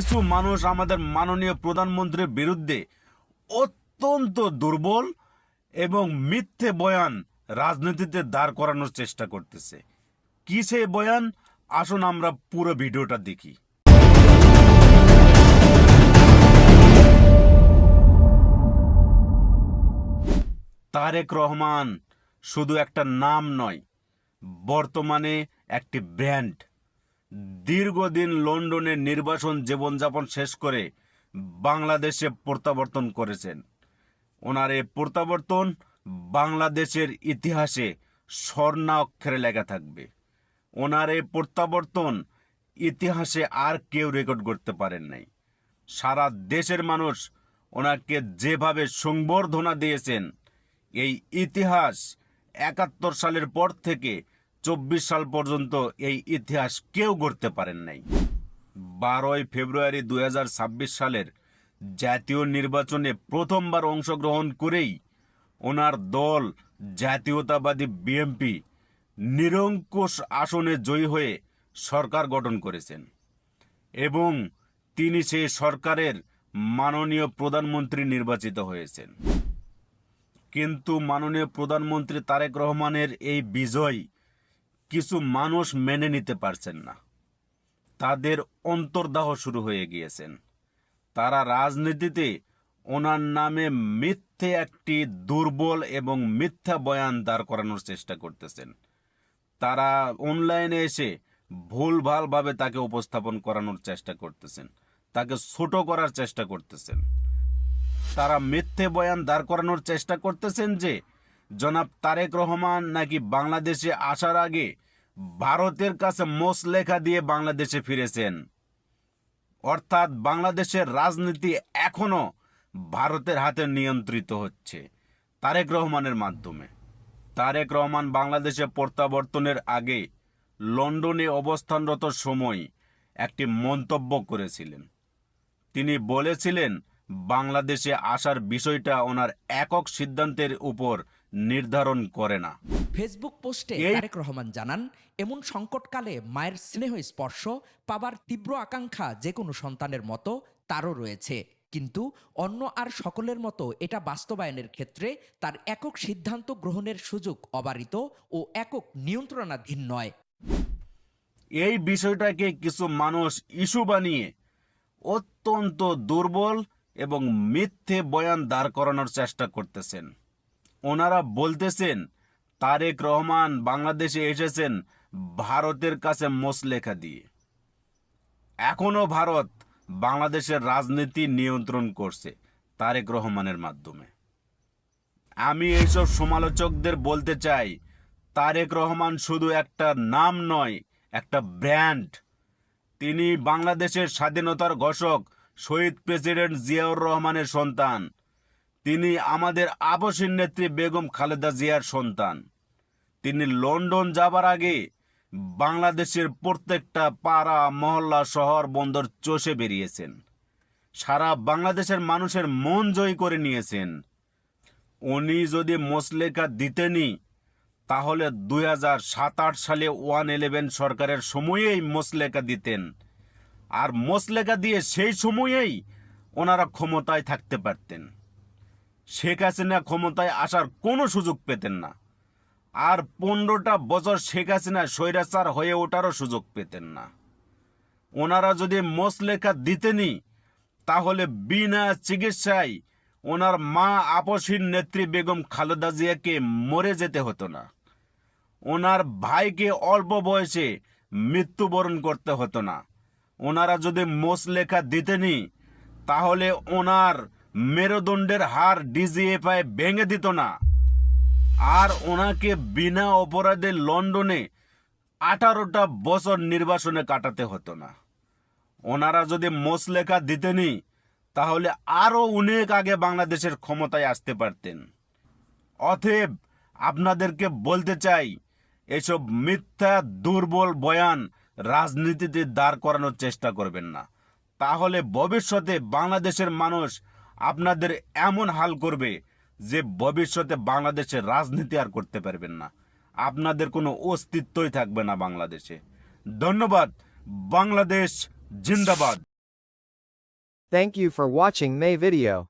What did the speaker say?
কিছু মানুষ আমাদের মাননীয় প্রধানমন্ত্রীর বিরুদ্ধে অত্যন্ত দুর্বল এবং মিথ্যে বয়ান রাজনীতিতে দাঁড় করানোর চেষ্টা করতেছে। কি সেই বয়ান? আসুন আমরা পুরো ভিডিওটা দেখি। তারেক রহমান শুধু একটা নাম নয়, বর্তমানে একটি ব্র্যান্ড। দীর্ঘদিন লন্ডনে নির্বাসন জীবনযাপন শেষ করে বাংলাদেশে প্রত্যাবর্তন করেছেন। ওনার এই প্রত্যাবর্তন বাংলাদেশের ইতিহাসে স্বর্ণাক্ষরে লেখা থাকবে। ওনার এই প্রত্যাবর্তন ইতিহাসে আর কেউ রেকর্ড করতে পারেন নাই। সারা দেশের মানুষ ওনাকে যেভাবে সংবর্ধনা দিয়েছেন, এই ইতিহাস ৭১ সালের পর থেকে ২৪ সাল পর্যন্ত এই ইতিহাস কেউ গড়তে পারেন নাই। ১২ ফেব্রুয়ারি ২০২৬ সালের জাতীয় নির্বাচনে প্রথমবার অংশগ্রহণ করেই ওনার দল জাতীয়তাবাদী বিএনপি নিরঙ্কুশ আসনে জয়ী হয়ে সরকার গঠন করেছেন এবং তিনি সেই সরকারের মাননীয় প্রধানমন্ত্রী নির্বাচিত হয়েছেন। কিন্তু মাননীয় প্রধানমন্ত্রী তারেক রহমানের এই বিজয় কিছু মানুষ মেনে নিতে পারছেন না। তাদের অন্তর্দাহ শুরু হয়ে গিয়েছেন। তারা রাজনীতিতে ওনার নামে মিথ্যে একটি দুর্বল এবং মিথ্যা বয়ান দাঁড় করানোর চেষ্টা করতেছেন। তারা অনলাইনে এসে ভুলভালভাবে তাকে উপস্থাপন করানোর চেষ্টা করতেছেন, তাকে ছোট করার চেষ্টা করতেছেন। তারা মিথ্যে বয়ান দাঁড় করানোর চেষ্টা করতেছেন যে জনাব তারেক রহমান নাকি বাংলাদেশে আসার আগে ভারতের কাছে মোচলেখা দিয়ে বাংলাদেশে ফিরেছেন। অর্থাৎ বাংলাদেশের রাজনীতি এখনো ভারতের হাতে নিয়ন্ত্রিত হচ্ছে তারেক রহমানের মাধ্যমে। তারেক রহমান বাংলাদেশে প্রত্যাবর্তনের আগে লন্ডনে অবস্থানরত সময় একটি মন্তব্য করেছিলেন। তিনি বলেছিলেন বাংলাদেশে আসার বিষয়টা ওনার একক সিদ্ধান্তের উপর নির্ধারণ করে না। ফেসবুক পোস্টে তারেক রহমান জানান, এমন সংকটকালে মায়ের স্নেহ স্পর্শ পাবার তীব্র আকাঙ্ক্ষা যে কোনো সন্তানের মতো তারও রয়েছে, কিন্তু অন্য আর সকলের মতো এটা বাস্তবায়নের ক্ষেত্রে তার একক সিদ্ধান্ত গ্রহণের সুযোগ অবারিত ও একক নিয়ন্ত্রণাধীন নয়। এই বিষয়টাকে কিছু মানুষ ইস্যু বানিয়ে অত্যন্ত দুর্বল এবং মিথ্যে বয়ান দাঁড় করানোর চেষ্টা করতেছেন। ওনারা বলতেছেন তারেক রহমান বাংলাদেশে এসেছেন ভারতের কাছে মোচলেখা দিয়ে। এখনো ভারত বাংলাদেশের রাজনীতি নিয়ন্ত্রণ করছে তারেক রহমানের মাধ্যমে। আমি এইসব সমালোচকদের বলতে চাই, তারেক রহমান শুধু একটা নাম নয়, একটা ব্র্যান্ড। তিনি বাংলাদেশের স্বাধীনতার ঘোষক শহীদ প্রেসিডেন্ট জিয়াউর রহমানের সন্তান। তিনি আমাদের আপসীর নেত্রী বেগম খালেদা জিয়ার সন্তান। তিনি লন্ডন যাবার আগে বাংলাদেশের প্রত্যেকটা পাড়া মহল্লা শহর বন্দর চষে বেরিয়েছেন। সারা বাংলাদেশের মানুষের মন জয় করে নিয়েছেন। উনি যদি মোচলেখা দিতেনই তাহলে ২০০৭-৮ সালে 111 সরকারের সময়েই মোচলেখা দিতেন, আর মোচলেখা দিয়ে সেই সময়েই ওনারা ক্ষমতায় থাকতে পারতেন। শেখ হাসিনা ক্ষমতায় আসার কোনো সুযোগ পেতেন না, আর 15টা বছর শেখ হাসিনা স্বৈরাচার হয়ে ওঠারও সুযোগ পেতেন না। ওনারা যদি মোচলেখা দিতেনই তাহলে বিনা চিকিৎসায় ওনার মা আপসীর নেত্রী বেগম খালেদা জিয়াকে মরে যেতে হতো না। ওনার ভাইকে অল্প বয়সে মৃত্যুবরণ করতে হতো না। ওনারা যদি মোচলেখা দিতেনই তাহলে ওনার মেরুদণ্ডের হাড় ডিজিএফআই ভেঙে দিত না, আর ওনাকে বিনা অপরাধে লন্ডনে 18টা বছর নির্বাসনে কাটাতে হতো না। ওনারা যদি মোচলেখা দিতেনই তাহলে আরও অনেক আগে বাংলাদেশের ক্ষমতায় আসতে পারতেন। অতএব আপনাদেরকে বলতে চাই, এসব মিথ্যা দুর্বল বয়ান রাজনীতিতে দাঁড় করানোর চেষ্টা করবেন না, তাহলে ভবিষ্যতে বাংলাদেশের মানুষ আপনাদের এমন হাল করবে যে ভবিষ্যতে বাংলাদেশের রাজনীতি আর করতে পারবেন না। আপনাদের কোনো অস্তিত্বই থাকবে না বাংলাদেশে। ধন্যবাদ। বাংলাদেশ জিন্দাবাদ। Thank you for watching my video.